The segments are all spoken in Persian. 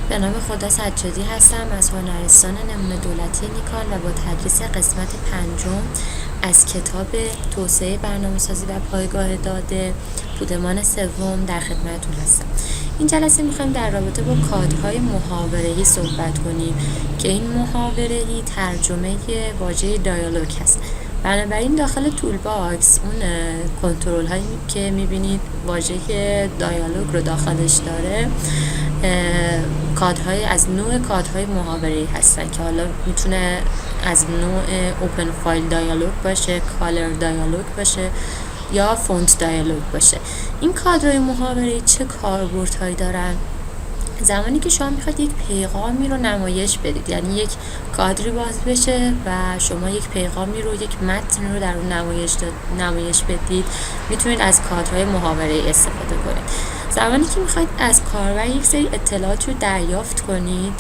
به نام خدا سجادی هستم از هنرستان نمونه دولتی نیکان و با تدریس قسمت 5 از کتاب توسعه برنامه‌سازی و پایگاه داده بودمان سوم در خدمتتون هستم. این جلسه میخوایم در رابطه با کادرهای محاوره‌ای صحبت کنیم که این محاوره‌ای ترجمه واژه دیالوگ هست. بنابراین داخل تول باکس اون کنترل هایی که میبینید واژه دیالوگ رو داخلش داره کادرهای از نوع کادرهای محاوره‌ای هستن که حالا میتونه از نوع اوپن فایل دیالوگ باشه، کالر دیالوگ باشه یا فونت دیالوگ باشه. این کادرهای محاوره‌ای چه کاربردهایی دارن؟ زمانی که شما میخواید یک پیغامی رو نمایش بدید، یعنی یک کادری باز بشه و شما یک پیغامی رو، یک متن رو در اون نمایش بدید، میتونید از کادرهای محاوره‌ای استفاده کنید. زمانی که میخواید از کاربر یک سری اطلاعات رو دریافت کنید،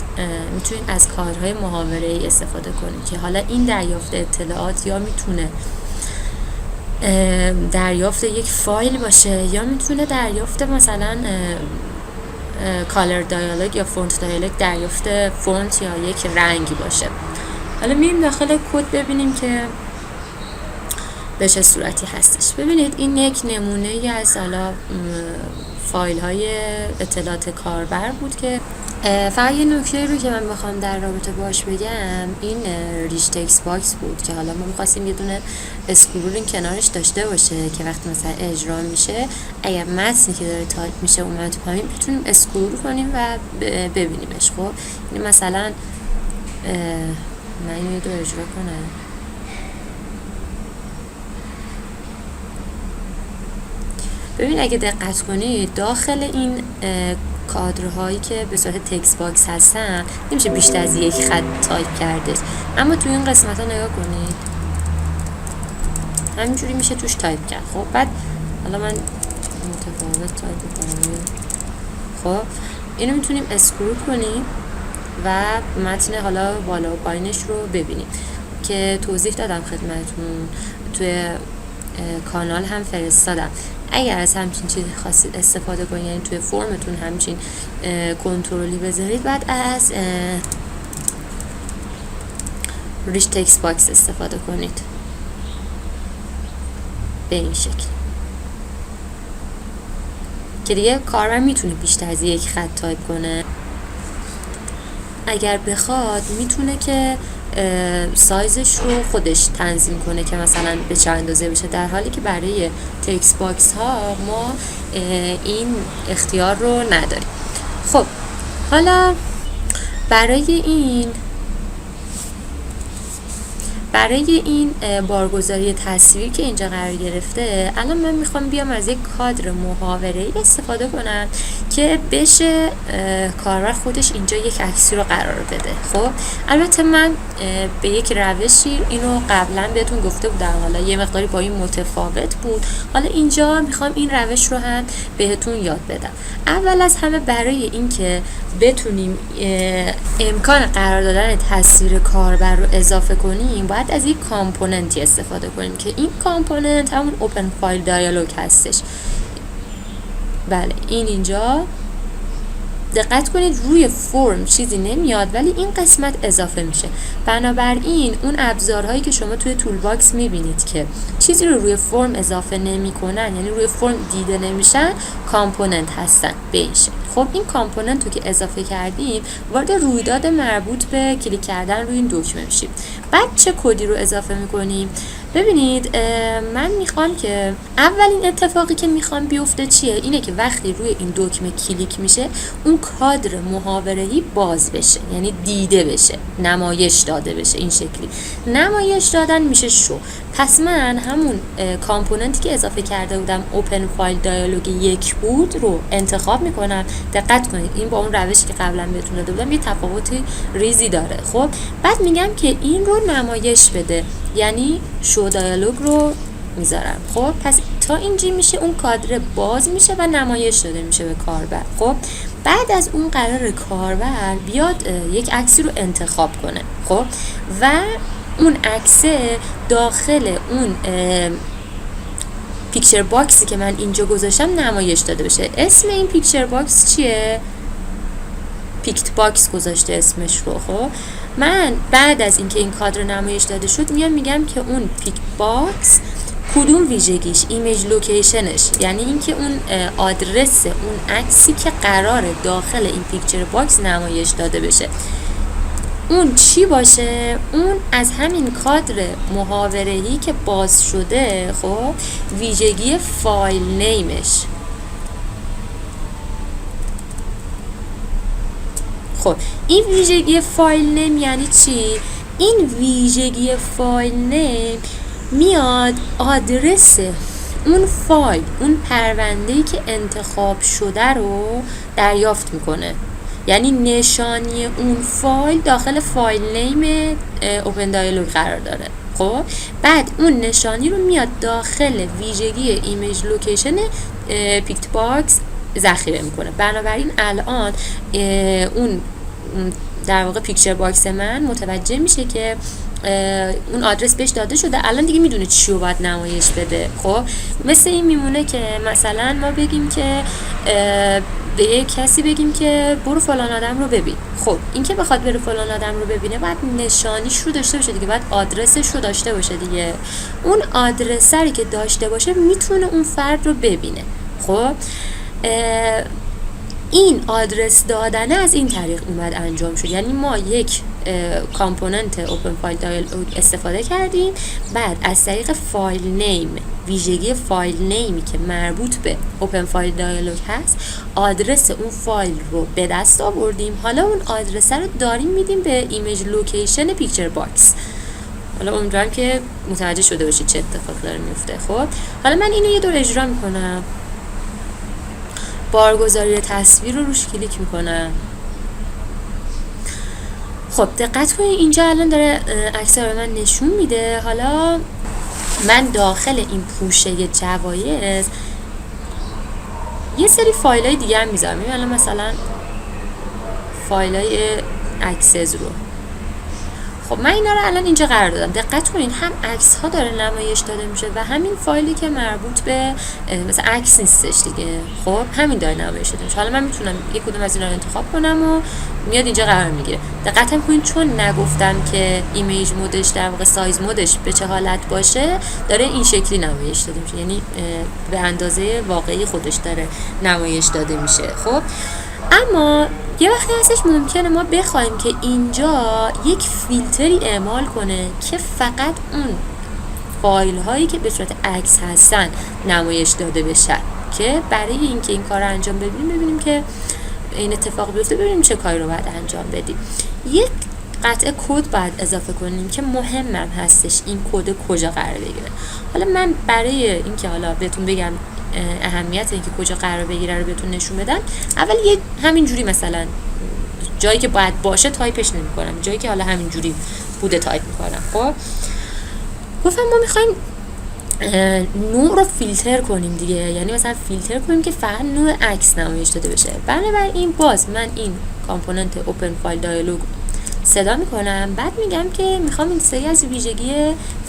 میتونید از کادرهای محاوره‌ای استفاده کنید که حالا این دریافت اطلاعات یا میتونه دریافت یک فایل باشه یا میتونه دریافت مثلا کالر دیالوگ یا فونت دیالوگ، دریافت فونت یا یک رنگی باشه. حالا میریم داخل کد ببینیم که به چه صورتی هستش. ببینید این یک نمونه ای از حالا فایل های اطلاعات کاربر بود که فقط یه نکته رو که من میخوام در رابطه باش بگم، این ریچ تکست باکس بود که حالا ما میخواستیم یه دونه اسکرولینگ کنارش داشته باشه که وقتی مثلا اجرا میشه، اگر متنی که داره تایپ میشه اومد پایین بتونیم اسکرول کنیم و ببینیمش. خب یعنی مثلا من اینو رو اجرا کنم، ببین اگه دقت کنید داخل این کادرهایی که به صورت تکست باکس هستن نمیشه بیشتر از یک خط تایپ کرده، اما توی این قسمت ها نگاه کنید همینجوری میشه توش تایپ کرد. خب بعد حالا من متفاوت تایپ کنم. خب اینو میتونیم اسکرول کنیم و متن حالا بالا و پایینش رو ببینیم که توضیح دادم خدمتتون، توی کانال هم فرستادم. اگر از همچین چیزی خواستید استفاده کنید، یعنی توی فرمتون همچین کنترلی بذارید، بعد از ریچ تکست باکس استفاده کنید به این شکل که دیگه کاربر میتونه بیشتر از یک خط تایپ کنه. اگر بخواد میتونه که سایزش رو خودش تنظیم کنه که مثلا به چه اندازه بشه، در حالی که برای تکست باکس ها ما این اختیار رو نداریم. خب حالا برای این بارگذاری تصویر که اینجا قرار گرفته، الان من میخوام بیام از یک کادر محاوره‌ای استفاده کنم که بشه کاربر خودش اینجا یک عکسی رو قرار بده. خب البته من به یک روشی اینو قبلا بهتون گفته بودم، حالا یه مقداری با این متفاوت بود، حالا اینجا میخوام این روش رو هم بهتون یاد بدم. اول از همه برای اینکه بتونیم امکان قرار دادن تصویر کاربر رو اضافه کنیم، باید از یک کامپوننتی استفاده کنیم که این کامپوننت همون اوپن فایل دیالوگ هستش. بله این اینجا دقت کنید روی فرم چیزی نمیاد ولی این قسمت اضافه میشه. بنابراین اون ابزارهایی که شما توی تول باکس میبینید که چیزی رو روی فرم اضافه نمیکنن، یعنی روی فرم دیده نمیشن، کامپوننت هستن به این شکل. خب این کامپوننت رو که اضافه کردیم وارد رویداد مربوط به کلیک کردن روی این دکمه میشیم. بعد چه کدی رو اضافه میکنیم؟ ببینید من میخوام که اولین اتفاقی که میخوام بیفته چیه؟ اینه که وقتی روی این دکمه کلیک میشه اون کادر محاوره‌ای باز بشه، یعنی دیده بشه، نمایش داده بشه. این شکلی نمایش دادن میشه شو. پس من همون کامپوننتی که اضافه کرده بودم اوپن فایل دیالوگ 1 بود رو انتخاب میکنم. دقت کنید این با اون روشی که قبلا بهتون داده بودم یه تفاوت ریزی داره. خب بعد میگم که این رو نمایش بده، یعنی شو دیالوگ رو میذارم. خب پس تا اینجی میشه اون کادر باز میشه و نمایش داده میشه به کاربر. خب بعد از اون قرار کاربر بیاد یک عکسی رو انتخاب کنه. خب و اون عکس داخل اون پیکچر باکسی که من اینجا گذاشتم نمایش داده بشه. اسم این پیکچر باکس چیه؟ پیکت باکس گذاشته اسمش رو. خب من بعد از اینکه این کادر نمایش داده شد میگم که اون پیکت باکس کدوم ویژگیش، ایمیج لوکیشنش، یعنی اینکه اون آدرس اون عکسی که قراره داخل این پیکچر باکس نمایش داده بشه اون چی باشه. اون از همین کادر محاوره‌ای که باز شده، خب ویژگی فایل نیمش. خب این ویژگی فایل نیم یعنی چی؟ این ویژگی فایل نیم میاد آدرس اون فایل، اون پرونده‌ای که انتخاب شده رو دریافت میکنه. یعنی نشانی اون فایل داخل فایل نیم اوپن دیالوگ قرار داره. خب بعد اون نشانی رو میاد داخل ویژگی ایمیج لوکیشن پیکت باکس ذخیره میکنه. بنابراین الان اون در واقع پیکچر باکس من متوجه میشه که اون آدرس بهش داده شده، الان دیگه میدونه چی رو باید نمایش بده. خب مثل این میمونه که مثلا ما بگیم که به یک کسی بگیم که برو فلان آدم رو ببین. خب این که بخواد بره فلان آدم رو ببینه باید نشانیش رو داشته باشه دیگه، باید آدرسش رو داشته باشه دیگه. اون آدرسری که داشته باشه میتونه اون فرد رو ببینه. خب این آدرس دادن از این طریق اومد انجام شد. یعنی ما یک کامپوننت اوپن فایل دیالوگ استفاده کردیم، بعد از طریق فایل نیم، ویژگی فایل نیمی که مربوط به اوپن فایل دیالوگ هست، آدرس اون فایل رو به دست آوردیم. حالا اون آدرس رو داریم میدیم به ایمیج لوکیشن پیکچر باکس. حالا امیدوارم که متوجه شده باشید چه اتفاقی داره میفته. خب حالا من اینو یه دور اجرا میکنم، بارگذاری تصویر رو روش کلیک میکنم. خب دقت کنید اینجا الان داره عکس رو من نشون میده. حالا من داخل این پوشه جوایز یه سری فایل های دیگه هم میذارم. الان مثلا فایل های اکسس رو، خب من اینا رو الان اینجا قرار دادم. دقت کنین هم عکس ها داره نمایش داده میشه و همین فایلی که مربوط به مثلا عکس نیستش دیگه، خب همین داره نمایش داده میشه. حالا من میتونم یک کدوم از اینا رو انتخاب کنم و میاد اینجا قرار میگیره. دقت هم کنین چون نگفتم که ایمیج مودش در واقع سایز مودش به چه حالت باشه، داره این شکلی نمایش داده میشه، یعنی به اندازه واقعی خودش داره نمایش داده میشه. خب اما یه وقتی هستش ممکنه ما بخوایم که اینجا یک فیلتری اعمال کنه که فقط اون فایل هایی که به صورت عکس هستن نمایش داده بشن، که برای اینکه این کار رو انجام ببینیم که این اتفاق بیفته، ببینیم چه کاری رو باید انجام بدیم. یک قطعه کد باید اضافه کنیم که مهمم هستش این کد کجا قرار بگیره. حالا من برای اینکه حالا بهتون بگم اهمیت اینکه کجا قرار بگیره رو بهتون نشون بدم، اول یه همینجوری مثلا جایی که باید باشه تایپش نمی‌کنم، جایی که حالا همینجوری بوده تایپ می‌کنم. خب گفتم ما می‌خوایم نوع رو فیلتر کنیم دیگه، یعنی مثلا فیلتر کنیم که فقط نوع عکس نمایش داده بشه. بنابراین باز من این کامپوننت اوپن فایل دیالوگ صدا میکنم، بعد میگم که میخوام این سری از ویژگی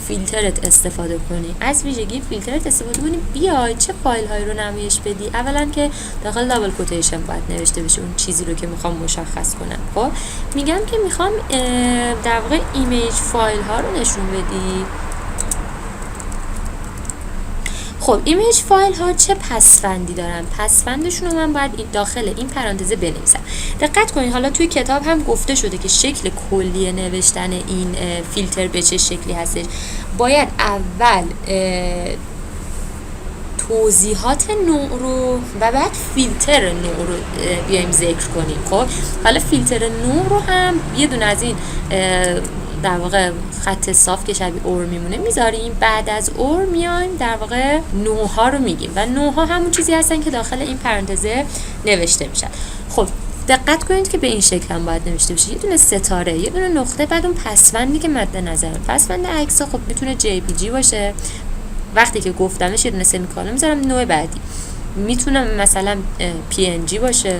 فیلترت استفاده کنی. از ویژگی فیلترت استفاده کنی بیای چه فایل هایی رو نمایش بدی. اولا که داخل دابل کوتیشن باید نوشته بشه اون چیزی رو که میخوام مشخص کنم. خب میگم که میخوام در واقع ایمیج فایل ها رو نشون بدی. خب ایمیج فایل ها چه پسوندی دارن؟ پسوندشون رو من باید داخل این پرانتز بنویسم. دقت کنید حالا توی کتاب هم گفته شده که شکل کلی نوشتن این فیلتر به چه شکلی هستش. باید اول توضیحات نوع رو و بعد فیلتر نوع رو بیایم ذکر کنیم. خب حالا فیلتر نوع رو هم یه دونه از این در واقع خط صاف که شبیه اور میمونه میذاریم، بعد از اور میایم در واقع نوع‌ها رو میگیم و نوع‌ها همون چیزی هستن که داخل این پرانتزه نوشته میشن. خب دقت کنید که به این شکل هم باید نوشته بشه، یه دونه ستاره، یه دونه نقطه، بعد اون پسوندی که مد نظر. پسوند عکس خب میتونه JPG باشه، وقتی که گفتمش یه دونه سمیکالون میذارم. نوع بعدی میتونه مثلا PNG باشه،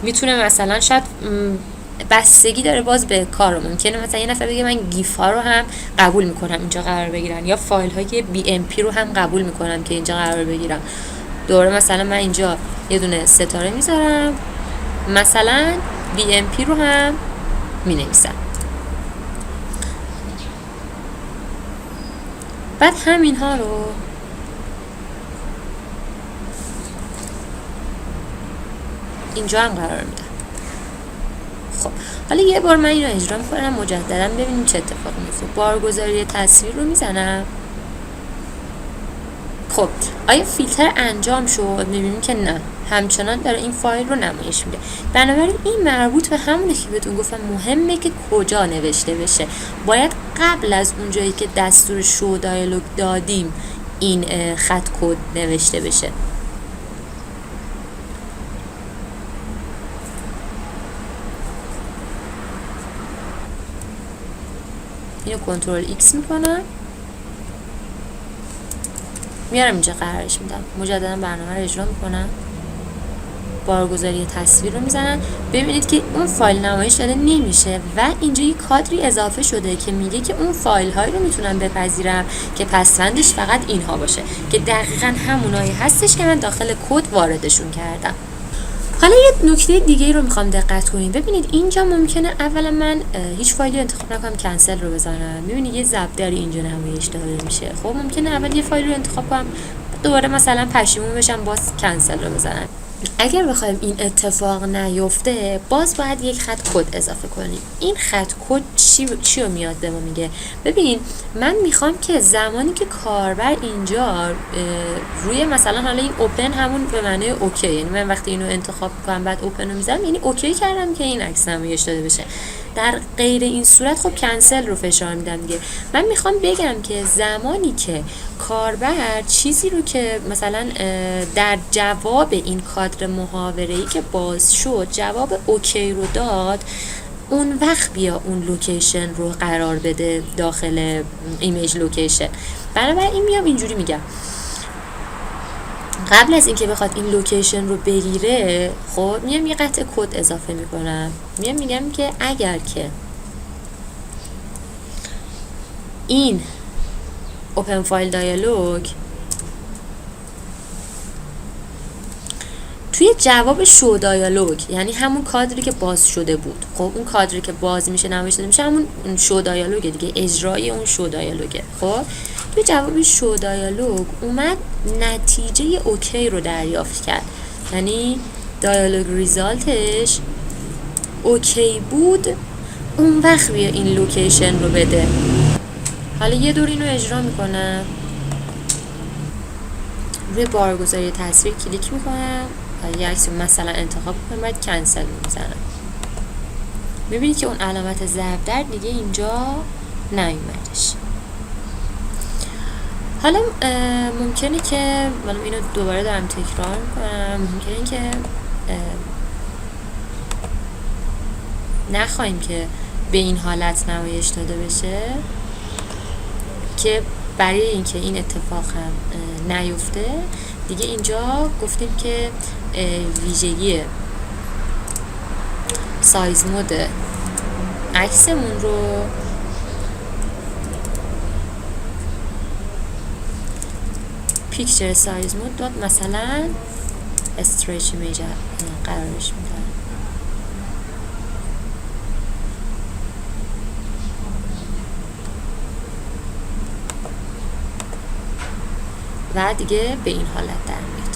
میتونه مثلا شاید بستگی داره باز به کار. ممکنه مثلا یه نفر بگه من گیف ها رو هم قبول میکنم اینجا قرار بگیرن، یا فایل های BMP رو هم قبول میکنم که اینجا قرار بگیرم. دوره مثلا من اینجا یه دونه ستاره میذارم، مثلا BMP رو هم مینویسم. بعد همین ها رو اینجا هم قرار میدم. خب حالا یه بار من اینو اجرا میکنم مجددا ببینیم چه اتفاقی میفته. بارگذاری تصویر رو میزنم. خب آیا فیلتر انجام شد؟ میبینیم که نه، همچنان داره این فایل رو نمایش میده. بنابراین این مربوط به همونه که بهتون گفتم مهمه که کجا نوشته بشه. باید قبل از اونجایی که دستور شو دایالوگ دادیم این خط کد نوشته بشه. اینو کنترل X میکنم، میارم اینجا قرارش میدم، مجددا برنامه رو اجرا میکنم، بارگذاری تصویر رو میزنم. ببینید که اون فایل نمایش داده نمیشه و اینجا یک کادری اضافه شده که میگه که اون فایل هایی رو میتونم بپذیرم که پسوندش فقط اینها باشه، که دقیقا همونایی هستش که من داخل کد واردشون کردم. حالا یه نکته دیگه رو میخوام دقت کنید. ببینید اینجا ممکنه اولا من هیچ فایلی انتخاب نکنم، کنسل رو بزنم. میبینید یه ضربدری اینجا نمایش داده میشه. خب ممکنه اول یه فایل رو انتخاب کنم، دوباره مثلا پشیمون بشم باز کنسل رو بزنم. اگر بخوایم این اتفاق نیفته باز باید یک خط کد اضافه کنیم. این خط کد چی رو میاد به ما میگه؟ ببین من میخوام که زمانی که کاربر اینجا روی مثلا حالا این اوپن همون به معنی اوکی، یعنی من وقتی اینو انتخاب کنم بعد اوپن رو میذارم یعنی اوکی کردم که این عکس نمایش داده بشه. در غیر این صورت خب کنسل رو فشار میدم دیگه. من میخوام بگم که زمانی که کاربر چیزی رو که مثلا در جواب این کادر محاوره‌ای که باز شد جواب اوکی رو داد، اون وقت بیا اون لوکیشن رو قرار بده داخل ایمیج لوکیشن. بنابراین این میام اینجوری میگم قبل از اینکه بخواد این لوکیشن رو بگیره، خب میام یه قطعه کد اضافه میکنم، میگم که اگر که این اوپن فایل دیالوگ توی جواب شو دیالوگ، یعنی همون کادری که باز شده بود، خب اون کادری که باز میشه نمایش داده میشه همون شو دیالوگه دیگه، اجرای اون شو دیالوگه. خب توی جواب شو دیالوگ اومد نتیجه اوکی رو دریافت کرد، یعنی دیالوگ ریزالتش اوکی بود، اون وقت بیا این لوکیشن رو بده. حالا یه دور اینو اجرا میکنم، روی بارگذاری تصویر کلیک میکنم و یه عکس مثلا انتخاب میکنم، باید کنسل میزنم. میبینید که اون علامت ضرب در دیگه اینجا نیومدش. حالا ممکنه که من اینو دوباره دارم تکرار میکنم، ممکنه که نخواهیم که به این حالت نمایش داده بشه، که برای اینکه این اتفاق هم نیفته دیگه اینجا گفتیم که ویژگی سایز مود عکسمون رو پیکچر سایز مود داد مثلا استریچ ایمیج قرارش میدن و دیگه به این حالت در میاد.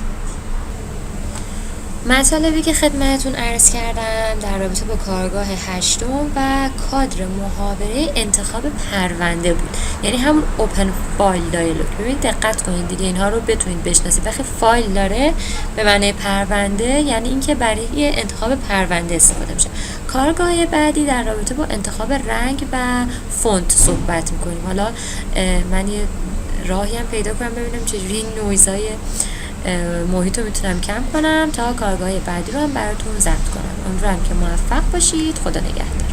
مطالبی که خدمتتون عرض کردم در رابطه با کارگاه 8 و کادر محاوره انتخاب پرونده بود، یعنی همون اوپن فایل دیالوگ. ببینید دقت کنید دیگه اینها رو بتونید بشناسید. وقتی فایل داره به معنی پرونده یعنی اینکه برای انتخاب پرونده استفاده میشه. کارگاه بعدی در رابطه با انتخاب رنگ و فونت صحبت میکنیم. حالا من یه راهی هم پیدا کنم ببینم چجوری این نویزهای محیط رو میتونم کم کنم تا کارگاه بعدی رو هم براتون ضبط کنم. امیدوارم که موفق باشید. خدا نگهدار.